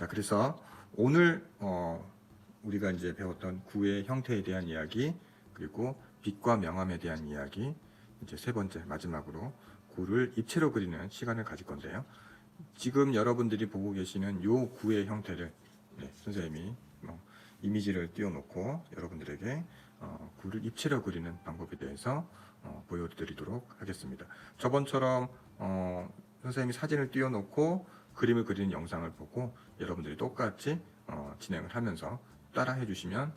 자, 그래서 오늘 우리가 이제 배웠던 구의 형태에 대한 이야기, 그리고 빛과 명암에 대한 이야기, 이제 세 번째 마지막으로 구를 입체로 그리는 시간을 가질 건데요. 지금 여러분들이 보고 계시는 요 구의 형태를 선생님이 이미지를 띄워놓고 여러분들에게 구를 입체로 그리는 방법에 대해서 보여드리도록 하겠습니다. 저번처럼 선생님이 사진을 띄워놓고 그림을 그리는 영상을 보고 여러분들이 똑같이 진행을 하면서 따라 해주시면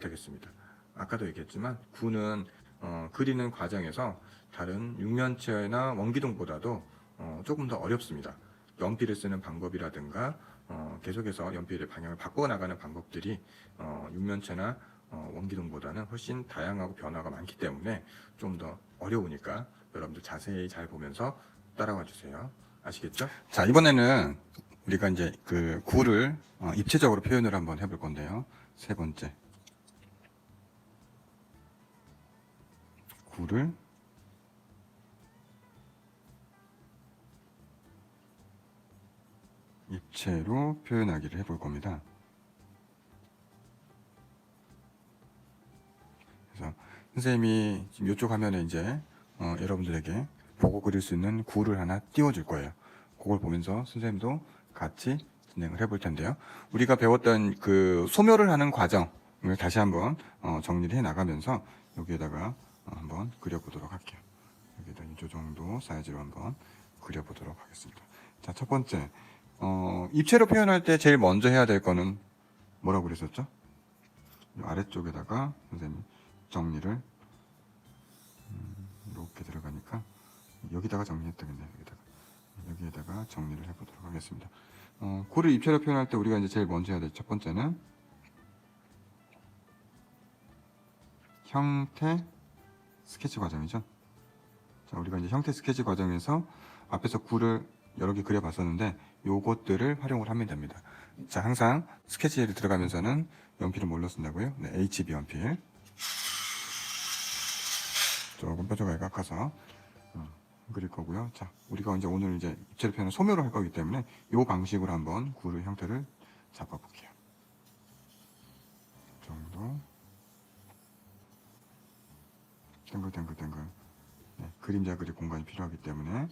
되겠습니다. 아까도 얘기했지만 구는 그리는 과정에서 다른 육면체나 원기둥보다도 조금 더 어렵습니다. 연필을 쓰는 방법이라든가 계속해서 연필의 방향을 바꿔 나가는 방법들이 육면체나 원기둥보다는 훨씬 다양하고 변화가 많기 때문에 좀 더 어려우니까 여러분들 자세히 잘 보면서 따라와 주세요. 아시겠죠? 자, 이번에는 우리가 이제 그 구를 입체적으로 표현을 한번 해볼 건데요. 세 번째, 구를 입체로 표현하기를 해볼 겁니다. 그래서 선생님이 지금 이쪽 화면에 이제 여러분들에게 보고 그릴 수 있는 구를 하나 띄워줄 거예요. 그걸 보면서 선생님도 같이 진행을 해볼 텐데요. 우리가 배웠던 그 소묘를 하는 과정을 다시 한번 정리를 해 나가면서 여기에다가 한번 그려보도록 할게요. 여기다 이 정도 사이즈로 한번 그려보도록 하겠습니다. 자, 첫 번째, 입체로 표현할 때 제일 먼저 해야 될 거는 뭐라고 그랬었죠? 이 아래쪽에다가 선생님이 정리를 이렇게 들어가니까 여기다가 정리했다겠네요. 여기에다가 정리를 해보도록 하겠습니다. 구를 입체로 표현할 때 우리가 이제 제일 먼저 해야 될 첫 번째는 형태 스케치 과정이죠. 자, 우리가 이제 형태 스케치 과정에서 앞에서 구를 여러 개 그려봤었는데 요것들을 활용을 하면 됩니다. 자, 항상 스케치를 들어가면서는 연필을 뭘로 쓴다고요? 네, HB 연필. 조금 뾰족하게 깎아서 그릴 거고요. 자, 우리가 이제 오늘 이제 입체로 표현을 소묘로 할 거기 때문에 이 방식으로 한번 구의 형태를 잡아볼게요. 이 정도. 땡글땡글땡글. 네, 그림자 그릴 공간이 필요하기 때문에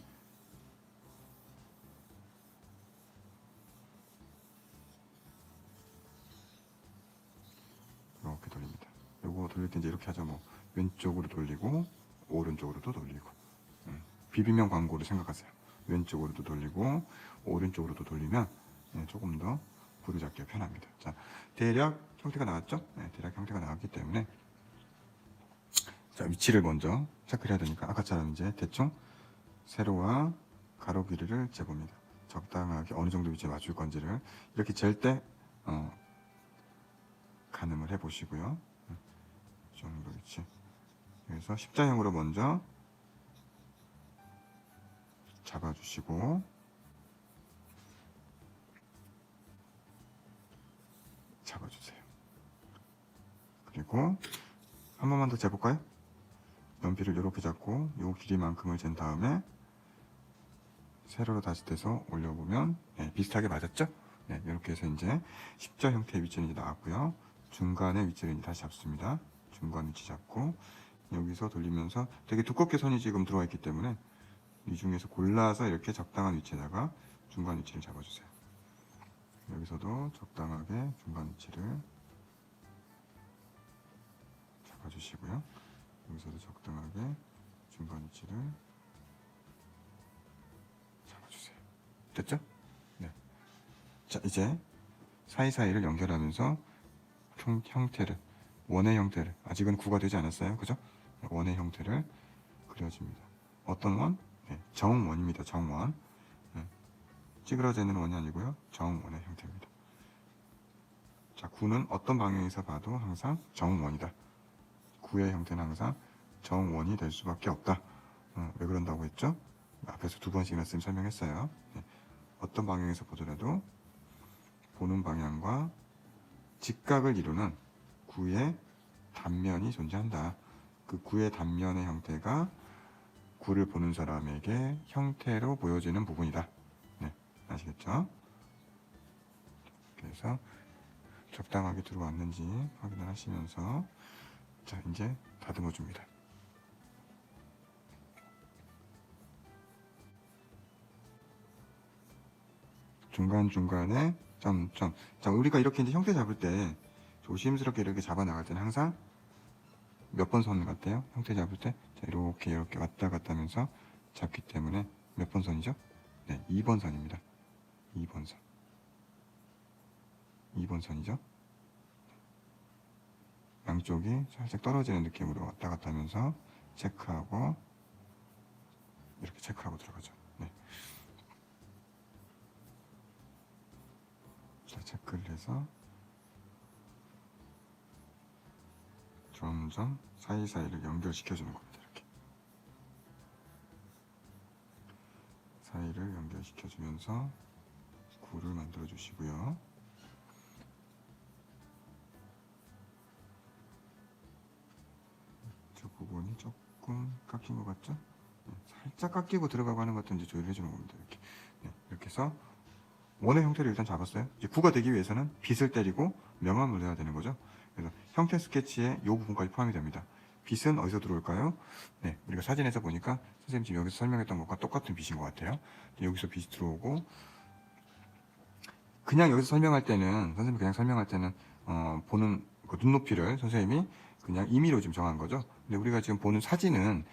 이렇게 돌립니다. 요거 돌릴 때 이제 이렇게 하죠. 뭐 왼쪽으로 돌리고 오른쪽으로도 돌리고. 비빔면 광고를 생각하세요. 왼쪽으로도 돌리고 오른쪽으로도 돌리면 조금 더 구를 잡기가 편합니다. 자, 대략 형태가 나왔죠? 네, 대략 형태가 나왔기 때문에 자, 위치를 먼저 체크를 해야 되니까 아까처럼 이제 대충 세로와 가로 길이를 재봅니다. 적당하게 어느 정도 위치에 맞출 건지를 이렇게 잴 때 가늠을 해 보시고요. 이 정도 위치. 그래서 십자형으로 먼저 잡아주시고 잡아주세요. 그리고 한 번만 더 재볼까요? 연필을 이렇게 잡고 이 길이만큼을 잰 다음에 세로로 다시 떼서 올려보면 비슷하게 맞았죠? 네, 이렇게 해서 이제 십자 형태의 위치는 이제 나왔고요. 중간의 위치를 이제 다시 잡습니다. 중간 위치 잡고 여기서 돌리면서 되게 두껍게 선이 지금 들어와 있기 때문에 이 중에서 골라서 이렇게 적당한 위치에다가 중간 위치를 잡아주세요. 여기서도 적당하게 중간 위치를 잡아주시고요. 여기서도 적당하게 중간 위치를 잡아주세요. 됐죠? 네. 자, 이제 사이사이를 연결하면서 형태를, 원의 형태를, 아직은 구가 되지 않았어요. 그죠? 원의 형태를 그려줍니다. 어떤 원? 네, 정원입니다. 정원. 네, 찌그러지는 원이 아니고요. 정원의 형태입니다. 자, 구는 어떤 방향에서 봐도 항상 정원이다. 구의 형태는 항상 정원이 될 수밖에 없다. 왜 그런다고 했죠? 앞에서 두 번씩이나 쌤 설명했어요. 네, 어떤 방향에서 보더라도 보는 방향과 직각을 이루는 구의 단면이 존재한다. 그 구의 단면의 형태가 구를 보는 사람에게 형태로 보여지는 부분이다. 네, 아시겠죠? 이렇게 해서 적당하게 들어왔는지 확인을 하시면서 자 이제 다듬어 줍니다. 중간중간에 점점. 자 우리가 이렇게 이제 형태 잡을 때 조심스럽게 이렇게 잡아 나갈 때는 항상 몇 번 선 같아요? 형태 잡을 때 자, 이렇게 왔다 갔다 하면서 잡기 때문에 몇 번 선이죠? 네, 2번 선입니다. 2번 선. 2번 선이죠? 양쪽이 살짝 떨어지는 느낌으로 왔다 갔다 하면서 체크하고 이렇게 체크하고 들어가죠. 네. 자, 체크를 해서 점점 사이사이를 연결시켜주는 겁니다. 이렇게 사이를 연결시켜주면서 굴을 만들어 주시고요. 저 부분이 조금 깎인 것 같죠? 네, 살짝 깎이고 들어가고 하는 것도 이제 조율해 주는 겁니다. 이렇게. 네, 이렇게 해서 원의 형태를 일단 잡았어요. 이제 구가 되기 위해서는 빗을 때리고 명암을 넣어야 되는 거죠. 그래서 형태 스케치에 이 부분까지 포함이 됩니다. 빗은 어디서 들어올까요? 네, 우리가 사진에서 보니까 선생님 지금 여기서 설명했던 것과 똑같은 빗인 것 같아요. 여기서 빗이 들어오고 그냥 여기서 설명할 때는 선생님이 그냥 설명할 때는 보는 그 눈높이를 선생님이 그냥 임의로 지금 정한 거죠. 근데 우리가 지금 보는 사진은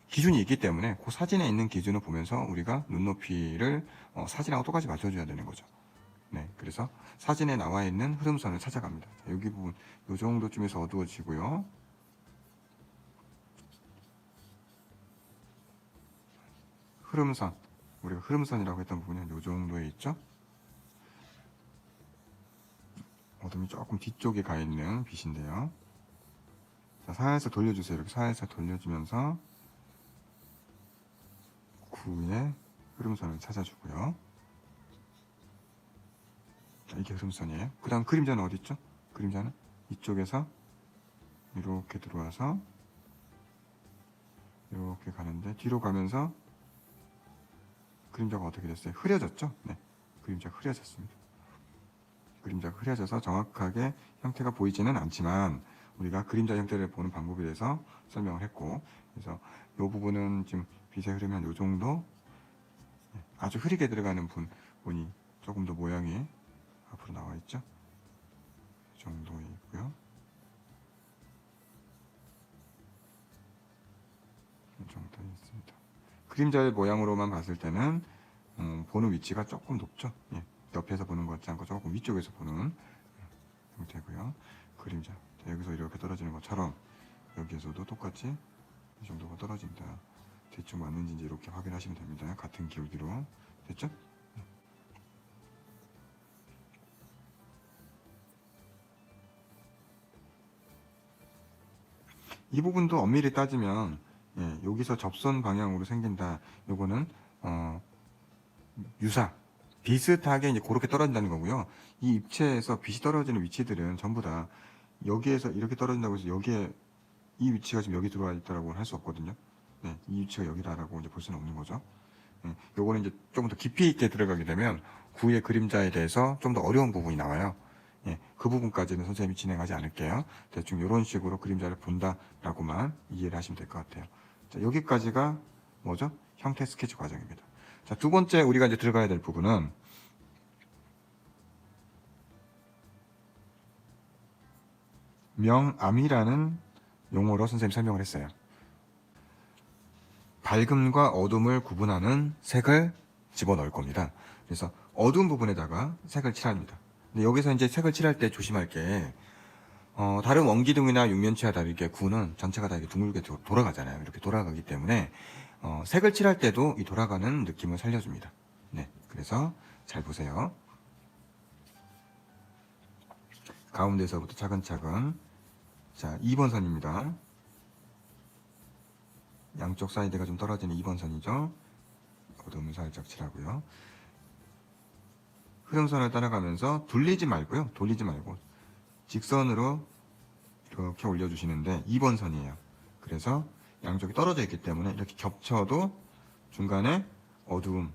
기준이 있기 때문에 그 사진에 있는 기준을 보면서 우리가 눈높이를 사진하고 똑같이 맞춰줘야 되는 거죠. 네, 그래서 사진에 나와 있는 흐름선을 찾아갑니다. 자, 여기 부분 이 정도쯤에서 어두워지고요. 흐름선, 우리가 흐름선이라고 했던 부분이 이 정도에 있죠. 어둠이 조금 뒤쪽에 가 있는 빛인데요. 자, 살살 돌려주세요. 이렇게 살살 돌려주면서 구의 흐름선을 찾아주고요. 자, 이게 흐름선이에요. 그 다음 그림자는 어디 있죠? 그림자는 이쪽에서 이렇게 들어와서 이렇게 가는데 뒤로 가면서 그림자가 어떻게 됐어요? 흐려졌죠? 네, 그림자가 흐려졌습니다. 그림자가 흐려져서 정확하게 형태가 보이지는 않지만 우리가 그림자 형태를 보는 방법에 대해서 설명을 했고, 그래서 이 부분은 지금 빛의 흐름이 한 이 정도, 아주 흐리게 들어가는 부분이 조금 더 모양이 앞으로 나와 있죠. 이 정도에 있고요. 이 정도에 있습니다. 그림자의 모양으로만 봤을 때는 보는 위치가 조금 높죠. 예, 옆에서 보는 것 같지 않고 조금 위쪽에서 보는 형태고요. 그림자, 자, 여기서 이렇게 떨어지는 것처럼 여기에서도 똑같이 이 정도가 떨어진다. 대충 맞는지 이제 이렇게 확인하시면 됩니다. 같은 기울기로 됐죠? 이 부분도 엄밀히 따지면 여기서 접선 방향으로 생긴다. 요거는 유사, 비슷하게 이제 그렇게 떨어진다는 거고요. 이 입체에서 빛이 떨어지는 위치들은 전부 다 여기에서 이렇게 떨어진다고 해서 여기에 이 위치가 지금 여기 들어와 있다라고는 할 수 없거든요. 네, 이 위치가 여기다라고 이제 볼 수는 없는 거죠. 요거는 이제 조금 더 깊이 있게 들어가게 되면 구의 그림자에 대해서 좀 더 어려운 부분이 나와요. 그 부분까지는 선생님이 진행하지 않을게요. 대충 이런 식으로 그림자를 본다라고만 이해를 하시면 될 것 같아요. 자, 여기까지가 뭐죠? 형태 스케치 과정입니다. 자, 두 번째 우리가 이제 들어가야 될 부분은 명암이라는 용어로 선생님이 설명을 했어요. 밝음과 어둠을 구분하는 색을 집어넣을 겁니다. 그래서 어두운 부분에다가 색을 칠합니다. 근데 여기서 이제 색을 칠할 때 조심할 게 다른 원기둥이나 육면체와 다르게 구는 전체가 다 이렇게 둥글게 돌아가잖아요. 이렇게 돌아가기 때문에 색을 칠할 때도 이 돌아가는 느낌을 살려줍니다. 네, 그래서 잘 보세요. 가운데서부터 차근차근. 자, 2번 선입니다. 양쪽 사이드가 좀 떨어지는 2번 선이죠. 어둠을 살짝 칠하고요. 흐름선을 따라가면서 돌리지 말고 직선으로 이렇게 올려주시는데 2번 선이에요. 그래서 양쪽이 떨어져 있기 때문에 이렇게 겹쳐도 중간에 어두움,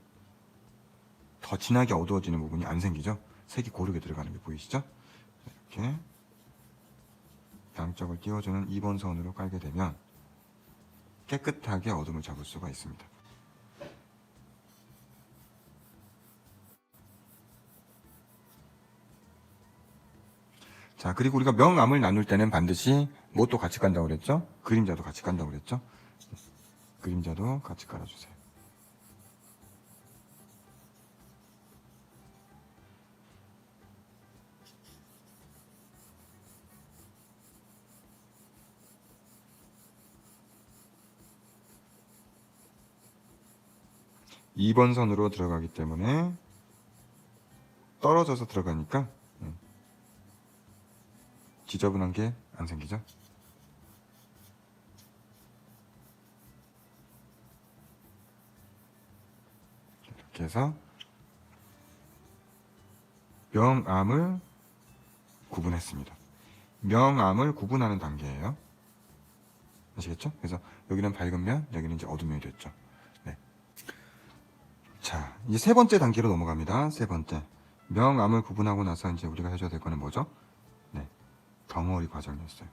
더 진하게 어두워지는 부분이 안 생기죠. 색이 고르게 들어가는 게 보이시죠? 이렇게 양쪽을 띄워주는 2번 선으로 깔게 되면 깨끗하게 어둠을 잡을 수가 있습니다. 자, 그리고 우리가 명암을 나눌 때는 반드시 뭣도 같이 깐다고 그랬죠? 그림자도 같이 깐다고 그랬죠? 그림자도 같이 깔아주세요. 이 번 선으로 들어가기 때문에 떨어져서 들어가니까 지저분한 게 안 생기죠? 이렇게 해서 명암을 구분했습니다. 명암을 구분하는 단계예요. 아시겠죠? 그래서 여기는 밝은 면, 여기는 이제 어두운 면이 됐죠. 네. 자, 이제 세 번째 단계로 넘어갑니다. 세 번째. 명암을 구분하고 나서 이제 우리가 해줘야 될 거는 뭐죠? 네. 덩어리 과정이었어요.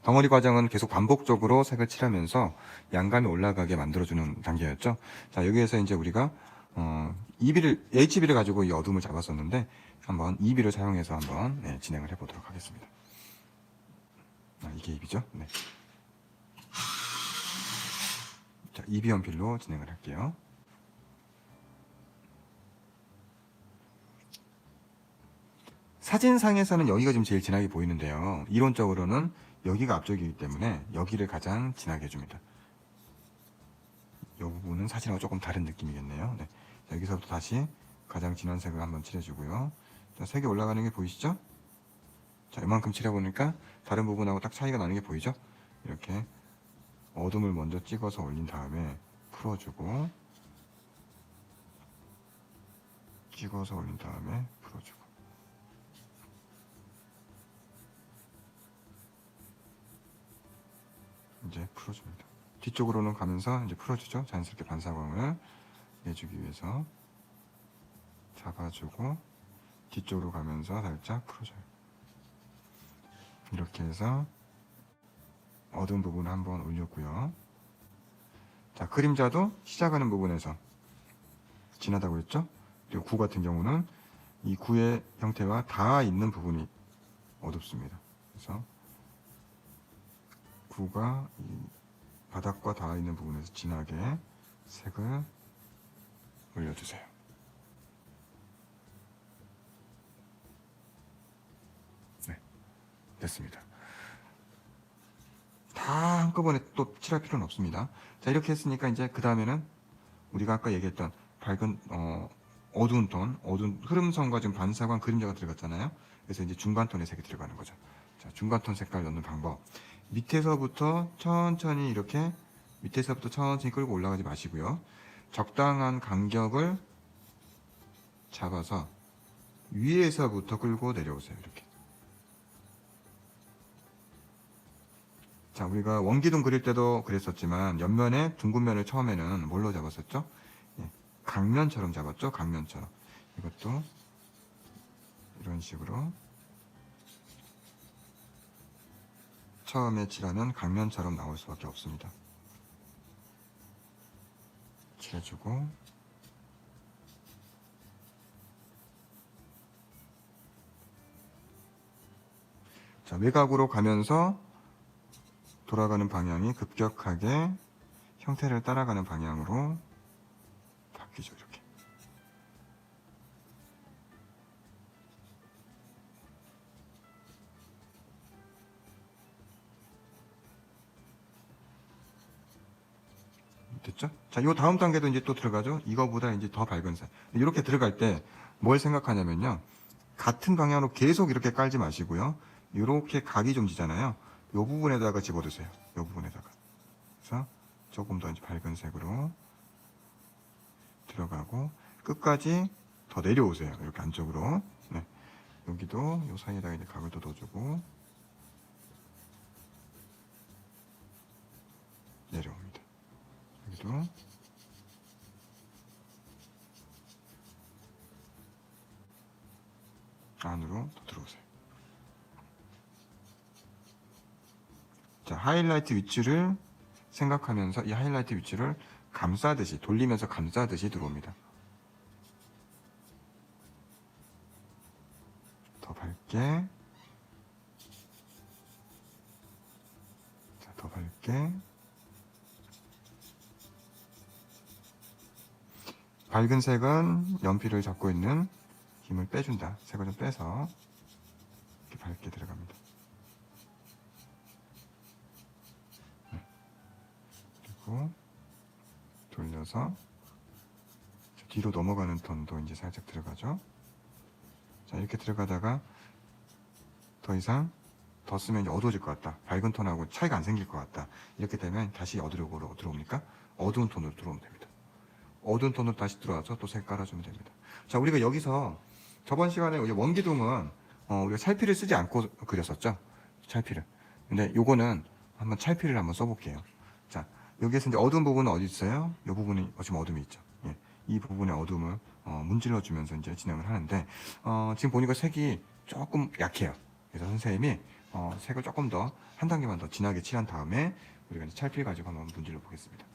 덩어리 과정은 계속 반복적으로 색을 칠하면서 양감이 올라가게 만들어주는 단계였죠. 자, 여기에서 이제 우리가 HB를 가지고 이 어둠을 잡았었는데 한번 EB를 사용해서 한번 진행을 해보도록 하겠습니다. 이게 EB죠? 네. 자, EB 연필로 진행을 할게요. 사진상에서는 여기가 좀 제일 진하게 보이는데요. 이론적으로는 여기가 앞쪽이기 때문에 여기를 가장 진하게 해줍니다. 이 부분은 사진하고 조금 다른 느낌이겠네요. 네. 자, 여기서부터 다시 가장 진한 색을 한번 칠해주고요. 자, 색이 올라가는 게 보이시죠? 자, 이만큼 칠해보니까 다른 부분하고 딱 차이가 나는 게 보이죠? 이렇게 어둠을 먼저 찍어서 올린 다음에 풀어주고, 찍어서 올린 다음에 풀어주고. 이제 풀어줍니다. 뒤쪽으로는 가면서 이제 풀어주죠. 자연스럽게 반사광을 내주기 위해서 잡아주고 뒤쪽으로 가면서 살짝 풀어줘요. 이렇게 해서 어두운 부분을 한번 올렸고요. 자, 그림자도 시작하는 부분에서 진하다고 했죠. 그리고 구 같은 경우는 이 구의 형태와 닿아 있는 부분이 어둡습니다. 그래서 구가 이 바닥과 닿아 있는 부분에서 진하게 색을 올려주세요. 네, 됐습니다. 다 한꺼번에 또 칠할 필요는 없습니다. 자, 이렇게 했으니까 이제 그 다음에는 우리가 아까 얘기했던 밝은 어두운 톤, 어두운 흐름선과 지금 반사광 그림자가 들어갔잖아요. 그래서 이제 중간톤의 색이 들어가는 거죠. 자, 중간톤 색깔 넣는 방법. 밑에서부터 천천히 이렇게 밑에서부터 천천히 끌고 올라가지 마시고요. 적당한 간격을 잡아서 위에서부터 끌고 내려오세요. 이렇게. 자, 우리가 원기둥 그릴 때도 그랬었지만 옆면에 둥근 면을 처음에는 뭘로 잡았었죠? 강면처럼 잡았죠? 강면처럼. 이것도 이런 식으로 처음에 칠하면 강면처럼 나올 수밖에 없습니다. 칠해주고 자, 외곽으로 가면서 돌아가는 방향이 급격하게 형태를 따라가는 방향으로 바뀌죠. 이렇게. 됐죠? 자, 요 다음 단계도 이제 또 들어가죠. 이거보다 이제 더 밝은 색. 이렇게 들어갈 때 뭘 생각하냐면요. 같은 방향으로 계속 이렇게 깔지 마시고요. 이렇게 각이 좀 지잖아요. 요 부분에다가 집어드세요. 요 부분에다가. 그래서 조금 더 이제 밝은 색으로 들어가고 끝까지 더 내려오세요. 이렇게 안쪽으로. 네. 여기도 요 사이에다가 이제 각을 더 넣어주고 내려옵니다. 여기도 안으로 더 들어오세요. 자, 하이라이트 위치를 생각하면서 이 하이라이트 위치를 감싸듯이, 돌리면서 감싸듯이 들어옵니다. 더 밝게. 자, 더 밝게. 밝은 색은 연필을 잡고 있는 힘을 빼준다. 색을 좀 빼서 이렇게 밝게 들어갑니다. 그리고 돌려서 뒤로 넘어가는 톤도 이제 살짝 들어가죠. 자, 이렇게 들어가다가 더 이상 더 쓰면 이제 어두워질 것 같다. 밝은 톤하고 차이가 안 생길 것 같다. 이렇게 되면 다시 어디로 들어옵니까? 어두운 톤으로 들어오면 됩니다. 어두운 톤으로 다시 들어와서 또 색 깔아주면 됩니다. 자, 우리가 여기서 저번 시간에 우리 원기둥은 우리가 찰필을 쓰지 않고 그렸었죠. 찰필을. 근데 요거는 한번 찰필을 한번 써볼게요. 자, 여기에서 이제 어두운 부분은 어디 있어요? 이 부분이 지금 어둠이 있죠. 예, 이 부분의 어둠을 문질러 주면서 이제 진행을 하는데 지금 보니까 색이 조금 약해요. 그래서 선생님이 색을 조금 더 한 단계만 더 진하게 칠한 다음에 우리가 이제 찰필 가지고 한번 문질러 보겠습니다.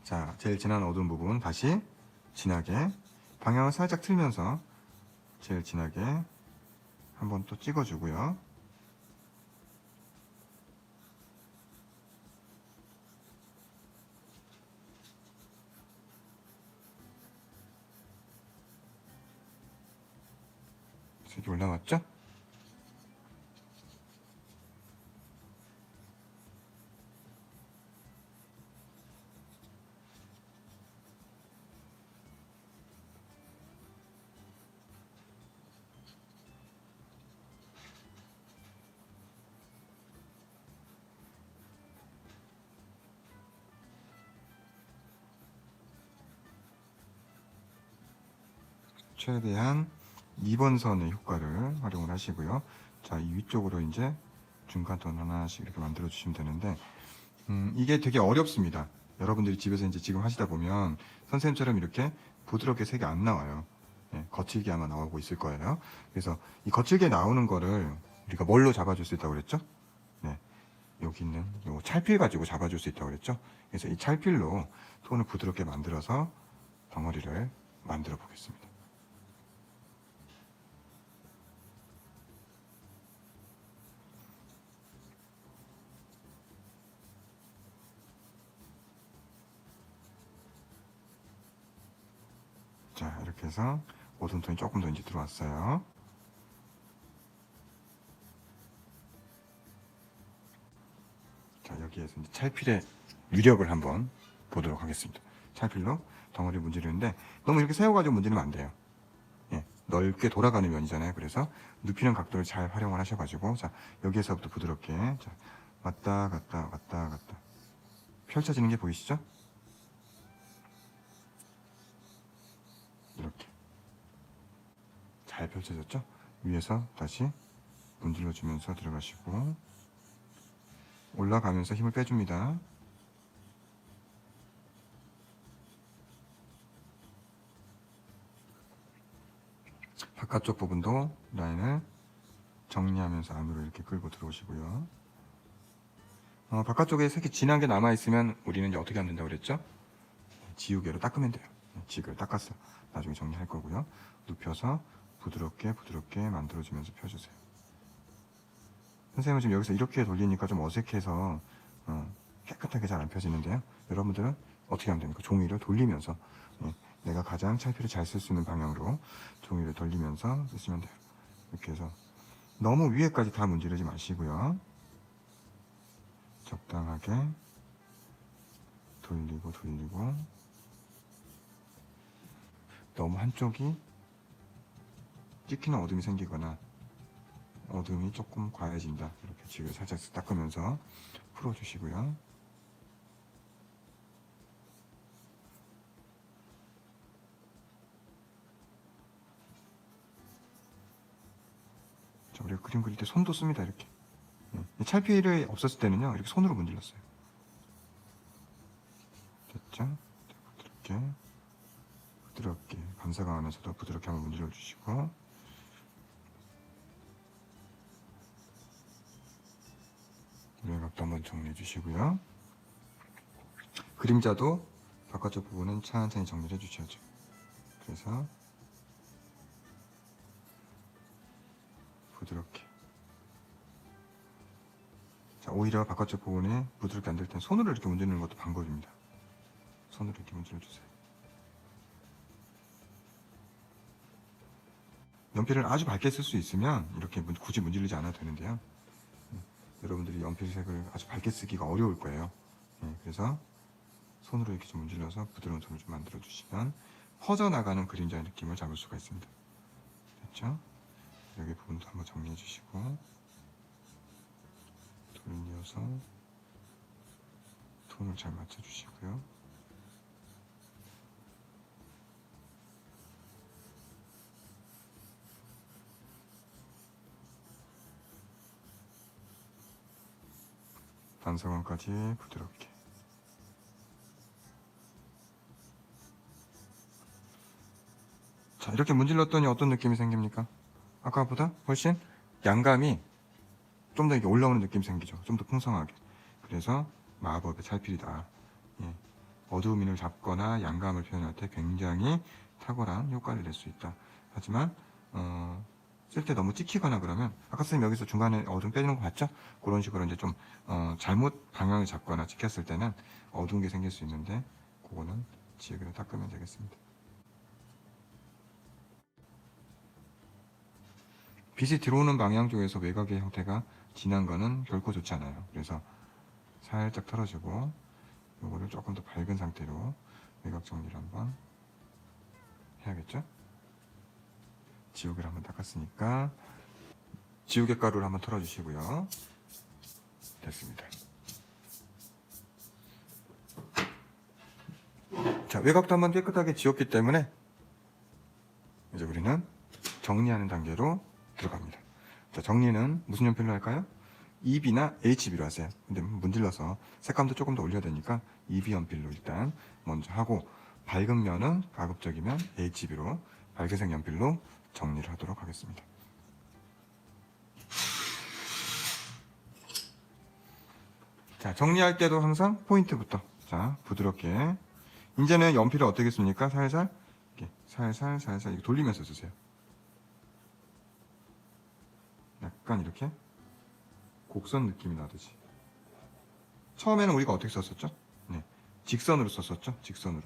자, 제일 진한 어두운 부분 다시 진하게 방향을 살짝 틀면서 제일 진하게 한번 또 찍어주고요. 색이 올라왔죠? 최대한 2번 선의 효과를 활용을 하시고요. 자, 이 위쪽으로 이제 중간톤 하나씩 이렇게 만들어 주시면 되는데 이게 되게 어렵습니다. 여러분들이 집에서 이제 지금 하시다 보면 선생님처럼 이렇게 부드럽게 색이 안 나와요. 예, 거칠게 아마 나오고 있을 거예요. 그래서 이 거칠게 나오는 거를 우리가 뭘로 잡아줄 수 있다고 그랬죠? 네, 여기 있는 요 찰필 가지고 잡아줄 수 있다고 그랬죠? 그래서 이 찰필로 톤을 부드럽게 만들어서 덩어리를 만들어 보겠습니다. 자, 이렇게 해서 어두운 톤이 조금 더 이제 들어왔어요. 자, 여기에서 이제 찰필의 위력을 한번 보도록 하겠습니다. 찰필로 덩어리 문지르는데 너무 이렇게 세워가지고 문지르면 안 돼요. 예, 넓게 돌아가는 면이잖아요. 그래서 눕히는 각도를 잘 활용을 하셔가지고 자, 여기에서부터 부드럽게 자, 왔다 갔다 왔다 갔다 펼쳐지는 게 보이시죠? 이렇게 잘 펼쳐졌죠? 위에서 다시 문질러 주면서 들어가시고 올라가면서 힘을 빼줍니다. 바깥쪽 부분도 라인을 정리하면서 안으로 이렇게 끌고 들어오시고요. 바깥쪽에 색이 진한 게 남아있으면 우리는 이제 어떻게 하면 된다고 그랬죠? 지우개로 닦으면 돼요. 지우개로 닦았어. 나중에 정리할 거고요. 눕혀서 부드럽게 부드럽게 만들어주면서 펴주세요. 선생님은 지금 여기서 이렇게 돌리니까 좀 어색해서 깨끗하게 잘 안 펴지는데요. 여러분들은 어떻게 하면 됩니까? 종이를 돌리면서 내가 가장 찰필을 잘 쓸 수 있는 방향으로 종이를 돌리면서 쓰시면 돼요. 이렇게 해서 너무 위에까지 다 문지르지 마시고요. 적당하게 돌리고 돌리고 너무 한쪽이 찍히는 어둠이 생기거나 어둠이 조금 과해진다. 이렇게 지금 살짝 닦으면서 풀어주시고요. 자, 우리가 그림 그릴 때 손도 씁니다. 이렇게 찰필이 없었을 때는요 이렇게 손으로 문질렀어요. 됐죠? 부드럽게 부드럽게 반사광 안에서도 부드럽게 한번 문질러 주시고, 외곽도 한번 정리해 주시고요. 그림자도 바깥쪽 부분은 천천히 정리를 해 주셔야죠. 그래서 부드럽게. 자, 오히려 바깥쪽 부분에 부드럽게 안 될 땐 손으로 이렇게 문지르는 것도 방법입니다. 손으로 이렇게 문질러 주세요. 연필을 아주 밝게 쓸 수 있으면 이렇게 굳이 문지르지 않아도 되는데요. 여러분들이 연필색을 아주 밝게 쓰기가 어려울 거예요. 그래서 손으로 이렇게 좀 문질러서 부드러운 톤을 좀 만들어 주시면 퍼져나가는 그림자의 느낌을 잡을 수가 있습니다. 됐죠? 여기 부분도 한번 정리해 주시고, 돌려서 톤을 잘 맞춰 주시고요. 반사광까지 부드럽게. 자, 이렇게 문질렀더니 어떤 느낌이 생깁니까? 아까보다 훨씬 양감이 좀 더 이렇게 올라오는 느낌이 생기죠. 좀 더 풍성하게. 그래서 마법의 찰필이다. 예. 어두운 민을 잡거나 양감을 표현할 때 굉장히 탁월한 효과를 낼 수 있다. 하지만 쓸 때 너무 찍히거나 그러면, 아까 선생님 여기서 중간에 어두움 빼는 거 봤죠? 그런 식으로 이제 좀 잘못 방향을 잡거나 찍혔을 때는 어두운 게 생길 수 있는데, 그거는 지우개로 닦으면 되겠습니다. 빛이 들어오는 방향 쪽에서 외곽의 형태가 진한 거는 결코 좋지 않아요. 그래서 살짝 털어주고, 요거를 조금 더 밝은 상태로 외곽 정리를 한번 해야겠죠? 지우개를 한번 닦았으니까 지우개 가루를 한번 털어주시고요. 됐습니다. 자, 외곽도 한번 깨끗하게 지웠기 때문에 이제 우리는 정리하는 단계로 들어갑니다. 자, 정리는 무슨 연필로 할까요? EB나 HB로 하세요. 근데 문질러서 색감도 조금 더 올려야 되니까 EB 연필로 일단 먼저 하고, 밝은 면은 가급적이면 HB로 밝은색 연필로 정리를 하도록 하겠습니다. 자, 정리할 때도 항상 포인트부터. 자, 부드럽게. 이제는 연필을 어떻게 씁니까? 살살 이렇게 살살 이렇게 돌리면서 쓰세요. 약간 이렇게 곡선 느낌이 나듯이. 처음에는 우리가 어떻게 썼었죠? 네, 직선으로 썼었죠? 직선으로.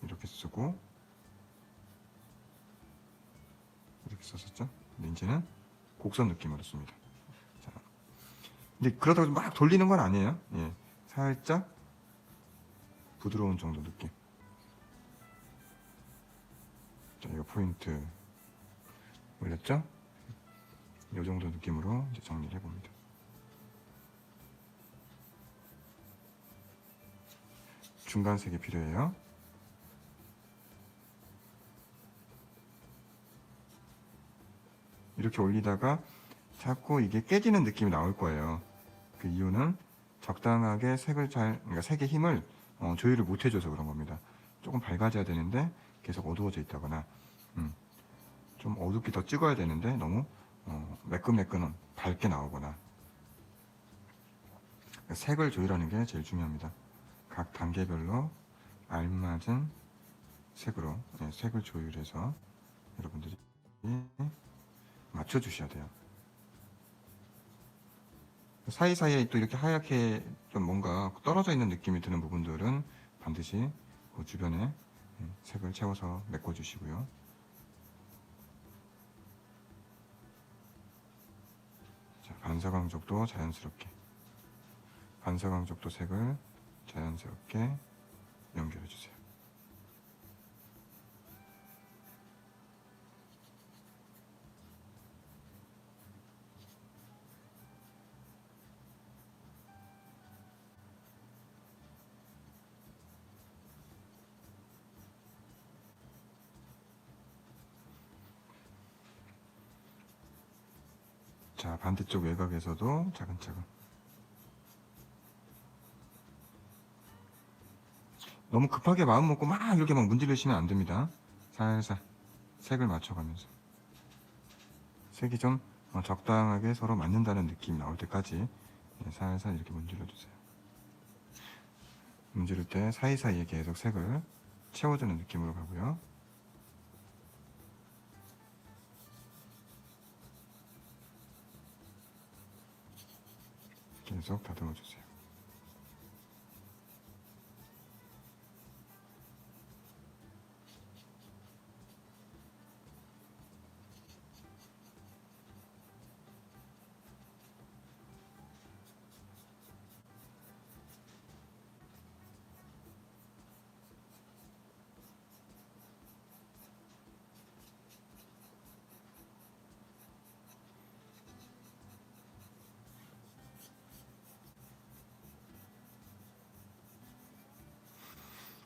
이렇게 쓰고 이렇게 썼었죠? 근데 이제는 곡선 느낌으로 씁니다. 자, 근데 그렇다고 막 돌리는 건 아니에요. 예, 살짝 부드러운 정도 느낌. 자, 이거 포인트 올렸죠? 이 정도 느낌으로 이제 정리를 해봅니다. 중간색이 필요해요. 이렇게 올리다가 자꾸 이게 깨지는 느낌이 나올 거예요. 그 이유는 적당하게 그러니까 색의 힘을 조율을 못 해줘서 그런 겁니다. 조금 밝아져야 되는데 계속 어두워져 있다거나, 좀 어둡게 더 찍어야 되는데 너무 매끈매끈한 밝게 나오거나. 색을 조율하는 게 제일 중요합니다. 각 단계별로 알맞은 색으로 색을 조율해서 여러분들이 맞춰주셔야 돼요. 사이사이에 또 이렇게 하얗게 좀 뭔가 떨어져 있는 느낌이 드는 부분들은 반드시 그 주변에 색을 채워서 메꿔주시고요. 자, 반사광 쪽도 자연스럽게, 반사광 쪽도 색을 자연스럽게 연결해주세요. 자, 반대쪽 외곽에서도 차근차근 너무 급하게 마음 먹고 막 이렇게 막 문지르시면 안 됩니다. 살살 색을 맞춰가면서 색이 좀 적당하게 서로 맞는다는 느낌이 나올 때까지 살살 이렇게 문질러 주세요. 문지를 때 사이사이에 계속 색을 채워주는 느낌으로 가고요. 계속 다듬어 주세요.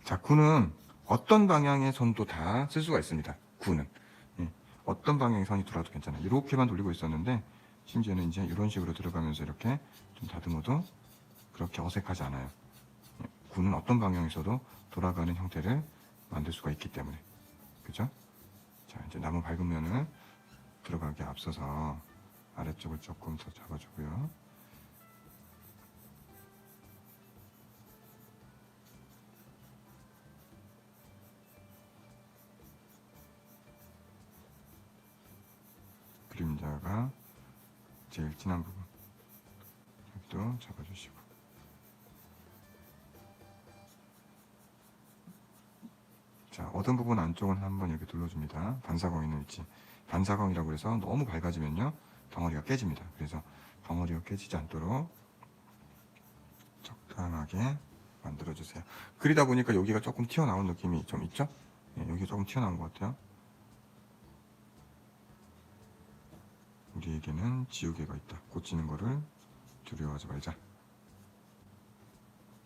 자, 구는 어떤 방향의 선도 다 쓸 수가 있습니다. 구는. 예, 어떤 방향의 선이 들어와도 괜찮아요. 이렇게만 돌리고 있었는데, 심지어는 이제 이런 식으로 들어가면서 이렇게 좀 다듬어도 그렇게 어색하지 않아요. 예, 구는 어떤 방향에서도 돌아가는 형태를 만들 수가 있기 때문에. 그죠? 자, 이제 나무 밝은 면을 들어가기 앞서서 아래쪽을 조금 더 잡아주고요. 그림자가 제일 진한 부분 여기도 잡아주시고, 자, 어두운 부분 안쪽은 한번 이렇게 눌러줍니다. 반사광 있는 위치. 반사광이라고 해서 너무 밝아지면요 덩어리가 깨집니다. 그래서 덩어리가 깨지지 않도록 적당하게 만들어주세요. 그리다 보니까 여기가 조금 튀어나온 느낌이 좀 있죠? 예, 여기 조금 튀어나온 것 같아요. 우리에게는 지우개가 있다. 고치는 거를 두려워하지 말자.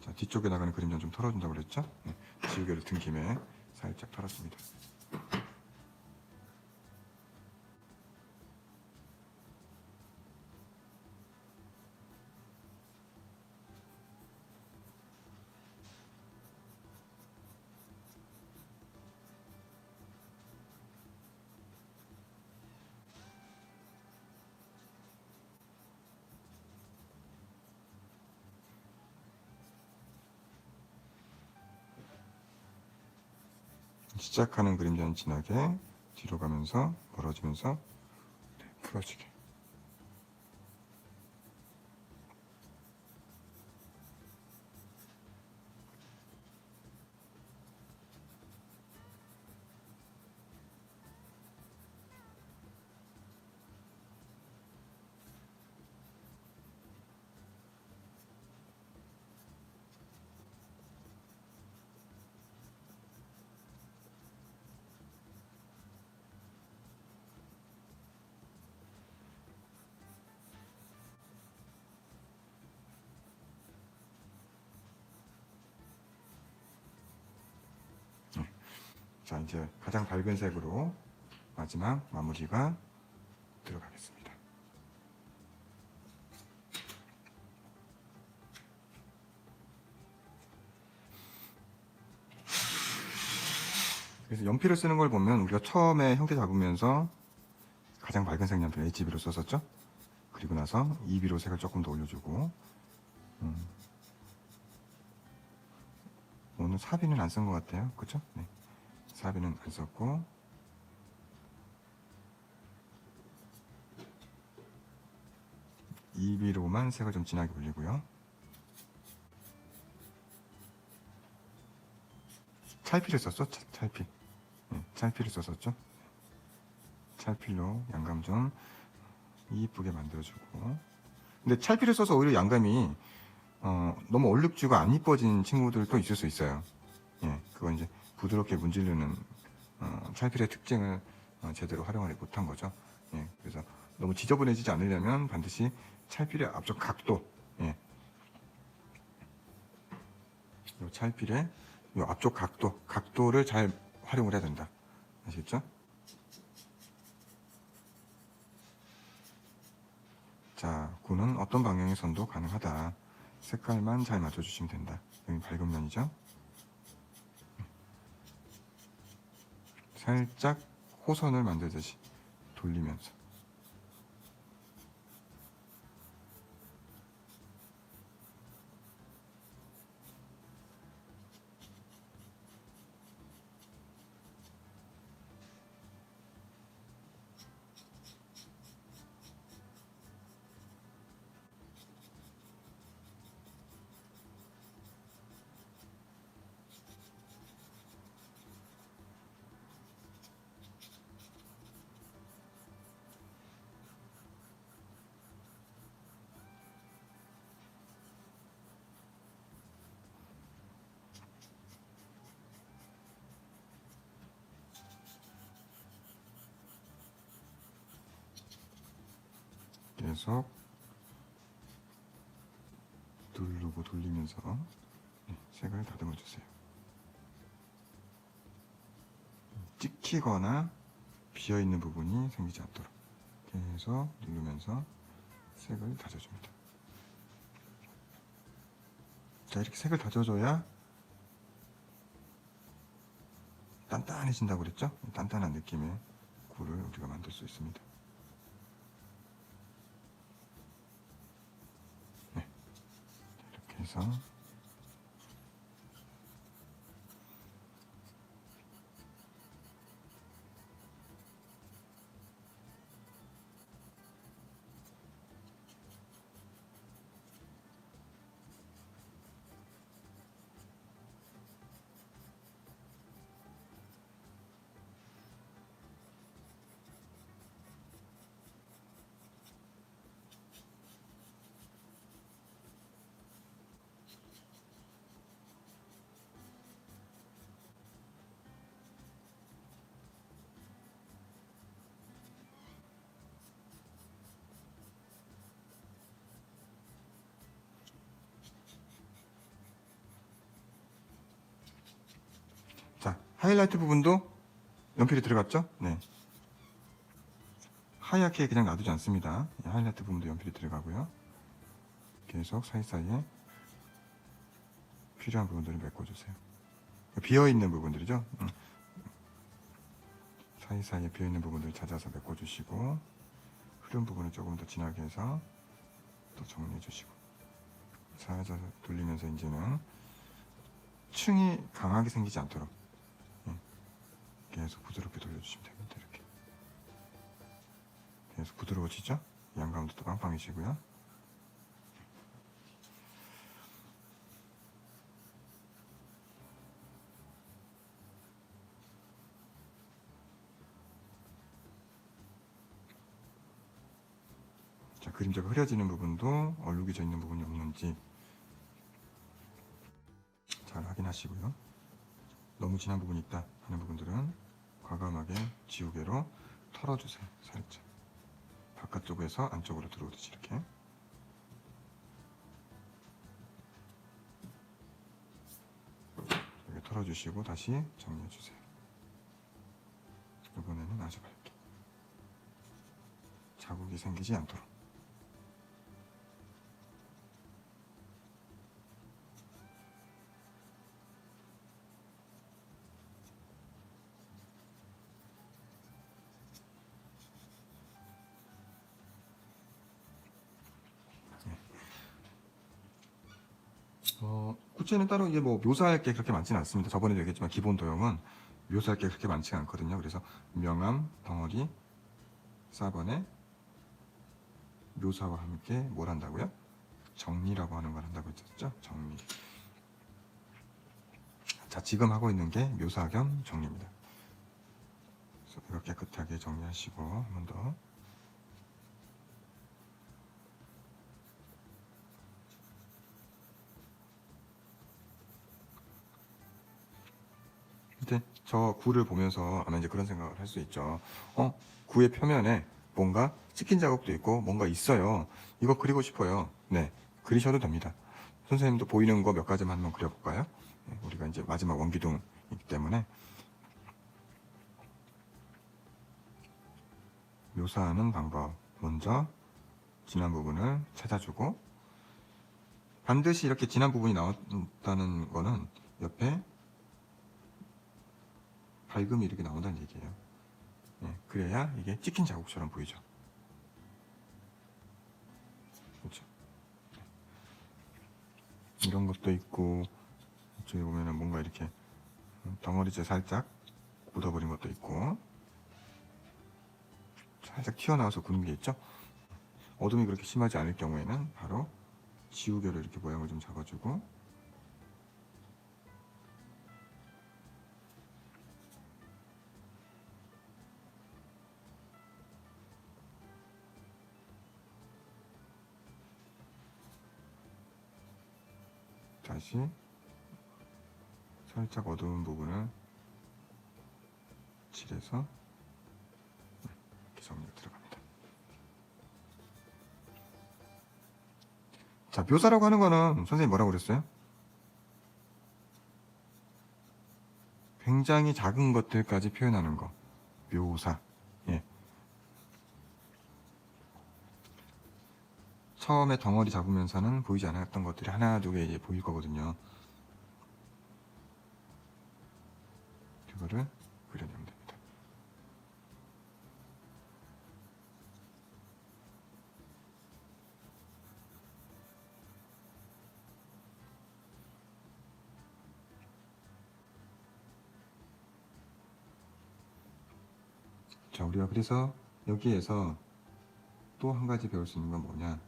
자, 뒤쪽에 나가는 그림자 좀 털어준다고 그랬죠? 네, 지우개를 든 김에 살짝 털었습니다. 시작하는 그림자는 진하게 뒤로 가면서 멀어지면서 풀어지게. 자, 이제 가장 밝은 색으로 마지막 마무리가 들어가겠습니다. 그래서 연필을 쓰는 걸 보면 우리가 처음에 형태 잡으면서 가장 밝은 색 연필 HB로 썼었죠. 그리고 나서 2B로 색을 조금 더 올려주고, 오늘 4B는 안 쓴 것 같아요. 그쵸? 네. 4B는 안 썼고, 2B로만 색을 좀 진하게 올리고요. 찰필을 썼어? 찰필. 네, 찰필을 썼었죠. 찰필로 양감 좀 이쁘게 만들어주고. 근데 찰필을 써서 오히려 양감이 너무 얼룩주가 안 이뻐진 친구들도 있을 수 있어요. 예, 그건 이제 부드럽게 문지르는 찰필의 특징을 제대로 활용하지 못한 거죠. 예, 그래서 너무 지저분해지지 않으려면 반드시 찰필의 앞쪽 각도, 예, 이 찰필의 이 앞쪽 각도를 잘 활용을 해야 된다. 아시겠죠? 자, 구는 어떤 방향의 선도 가능하다. 색깔만 잘 맞춰주시면 된다. 여기 밝은 면이죠? 살짝 호선을 만들듯이 돌리면서 계속 누르고 돌리면서 색을 다듬어 주세요. 찍히거나 비어있는 부분이 생기지 않도록 계속 누르면서 색을 다져줍니다. 자, 이렇게 색을 다져줘야 단단해진다고 그랬죠? 단단한 느낌의 굴을 우리가 만들 수 있습니다. 네, 이렇게 해서 자, 하이라이트 부분도 연필이 들어갔죠? 네. 하얗게 그냥 놔두지 않습니다. 하이라이트 부분도 연필이 들어가고요. 계속 사이사이에 필요한 부분들을 메꿔주세요. 비어있는 부분들이죠. 사이사이에 비어있는 부분들을 찾아서 메꿔주시고, 흐른 부분을 조금 더 진하게 해서 또 정리해주시고, 살짝 돌리면서 이제는 층이 강하게 생기지 않도록 계속 부드럽게 돌려주시면 됩니다. 이렇게 계속 부드러워지죠? 양가운데도 빵빵해지고요. 자, 그림자가 흐려지는 부분도 얼룩이 져 있는 부분이 없는지 잘 확인하시고요. 너무 진한 부분이 있다 하는 부분들은 과감하게 지우개로 털어주세요. 살짝 바깥쪽에서 안쪽으로 들어오듯이 이렇게 털어주시고 다시 정리해주세요. 이번에는 아주 밝게 자국이 생기지 않도록. 구체는 따로 이게 뭐 묘사할 게 그렇게 많지는 않습니다. 저번에도 얘기했지만 기본 도형은 묘사할 게 그렇게 많지가 않거든요. 그래서 명암, 덩어리, 4번에 묘사와 함께 뭘 한다고요? 정리라고 하는 걸 한다고 했었죠? 정리. 자, 지금 하고 있는 게 묘사 겸 정리입니다. 그래서 이거 깨끗하게 정리하시고 한 번 더. 이제 저 굴을 보면서 아마 이제 그런 생각을 할 수 있죠. 굴의 표면에 뭔가 찍힌 자국도 있고 뭔가 있어요. 이거 그리고 싶어요. 네, 그리셔도 됩니다. 선생님도 보이는 거 몇 가지만 한번 그려볼까요? 네, 우리가 이제 마지막 원기둥이기 때문에 묘사하는 방법. 먼저 진한 부분을 찾아주고, 반드시 이렇게 진한 부분이 나왔다는 거는 옆에 밝음이 이렇게 나온다는 얘기예요. 예, 그래야 이게 찍힌 자국처럼 보이죠. 그렇죠. 이런 것도 있고, 이쪽에 보면은 뭔가 이렇게 덩어리째 살짝 굳어버린 것도 있고, 살짝 튀어나와서 굳는 게 있죠. 어둠이 그렇게 심하지 않을 경우에는 바로 지우개로 이렇게 모양을 좀 잡아주고, 다시 살짝 어두운 부분을 칠해서 이렇게 정리가 들어갑니다. 자, 묘사라고 하는 거는 선생님 뭐라고 그랬어요? 굉장히 작은 것들까지 표현하는 거. 묘사. 예. 처음에 덩어리 잡으면서는 보이지 않았던 것들이 하나 두 개 이제 보일 거거든요. 그거를 그려내면 됩니다. 자, 우리가 그래서 여기에서 또 한 가지 배울 수 있는 건 뭐냐?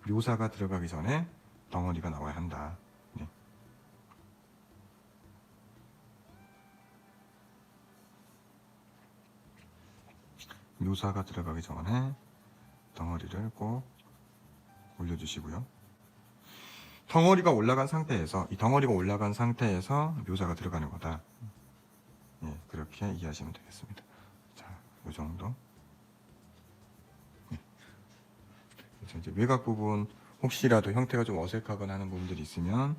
묘사가 들어가기 전에 덩어리가 나와야 한다. 네. 묘사가 들어가기 전에 덩어리를 꼭 올려주시고요. 덩어리가 올라간 상태에서, 이 덩어리가 올라간 상태에서 묘사가 들어가는 거다. 예, 그렇게 이해하시면 되겠습니다. 자, 이 정도. 예. 그래서 이제 외곽 부분 혹시라도 형태가 좀 어색하거나 하는 부분들이 있으면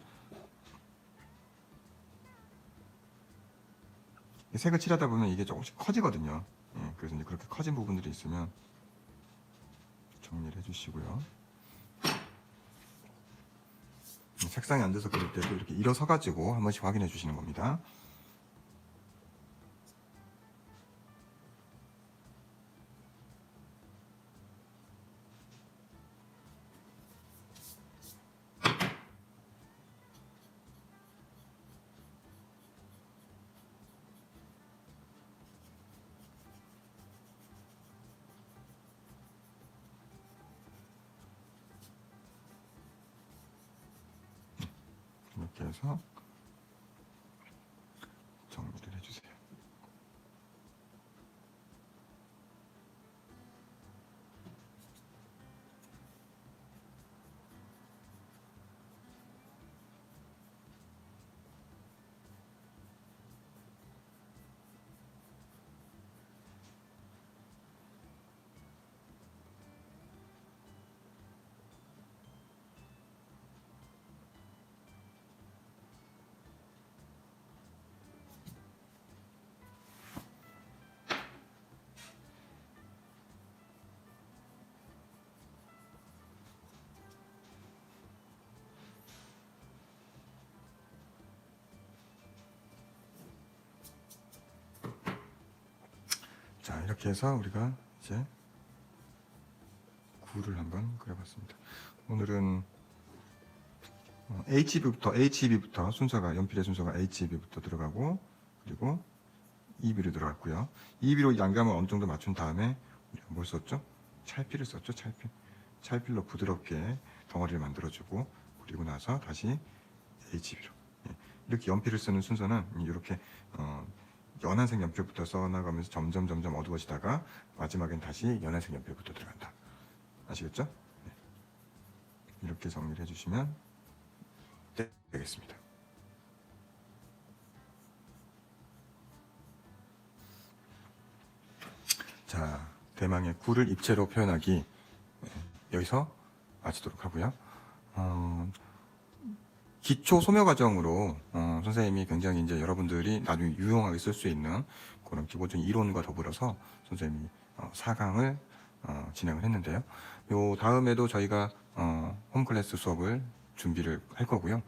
색을 칠하다 보면 이게 조금씩 커지거든요. 예, 그래서 이제 그렇게 커진 부분들이 있으면 정리를 해주시고요. 색상이 안 돼서 그럴 때도 이렇게 일어서 가지고 한 번씩 확인해 주시는 겁니다. 이렇게 해서 정리를 해주세요. 자, 이렇게 해서 우리가 이제 구를 한번 그려봤습니다. 오늘은 HB부터 순서가, 연필의 순서가 HB부터 들어가고, 그리고 EB로 들어갔고요. EB로 양감을 어느 정도 맞춘 다음에 우리가 뭘 썼죠? 찰필을 썼죠. 찰필로 부드럽게 덩어리를 만들어주고, 그리고 나서 다시 HB로. 이렇게 연필을 쓰는 순서는 이렇게 연한색 연필부터 써나가면서 점점 어두워지다가 마지막엔 다시 연한색 연필부터 들어간다. 아시겠죠? 네. 이렇게 정리를 해주시면 되겠습니다. 자, 대망의 구를 입체로 표현하기, 여기서 마치도록 하고요. 기초 소묘 과정으로 선생님이 굉장히 이제 여러분들이 나중에 유용하게 쓸 수 있는 그런 기본적인 이론과 더불어서 선생님이 4강을 진행을 했는데요. 요 다음에도 저희가 홈클래스 수업을 준비를 할 거고요.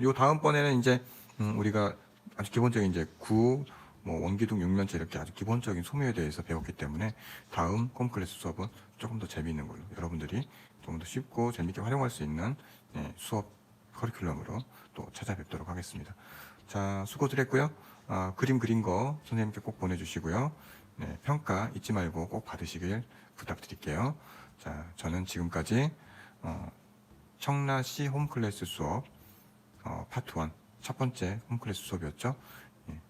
요 다음번에는 이제 우리가 아주 기본적인 이제 구, 뭐 원기둥 육면체 이렇게 아주 기본적인 소묘에 대해서 배웠기 때문에 다음 홈클래스 수업은 조금 더 재미있는 걸로 여러분들이 조금 더 쉽고 재미있게 활용할 수 있는 수업 커리큘럼으로 또 찾아뵙도록 하겠습니다. 자, 수고들 했고요. 그림 그린 거 선생님께 꼭 보내주시고요. 네, 평가 잊지 말고 꼭 받으시길 부탁드릴게요. 자, 저는 지금까지 청라시 홈클래스 수업 파트 1 첫 번째 홈클래스 수업이었죠. 예,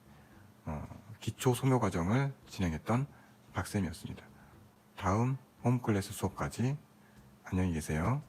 기초 소묘 과정을 진행했던 박쌤이었습니다. 다음 홈클래스 수업까지 안녕히 계세요.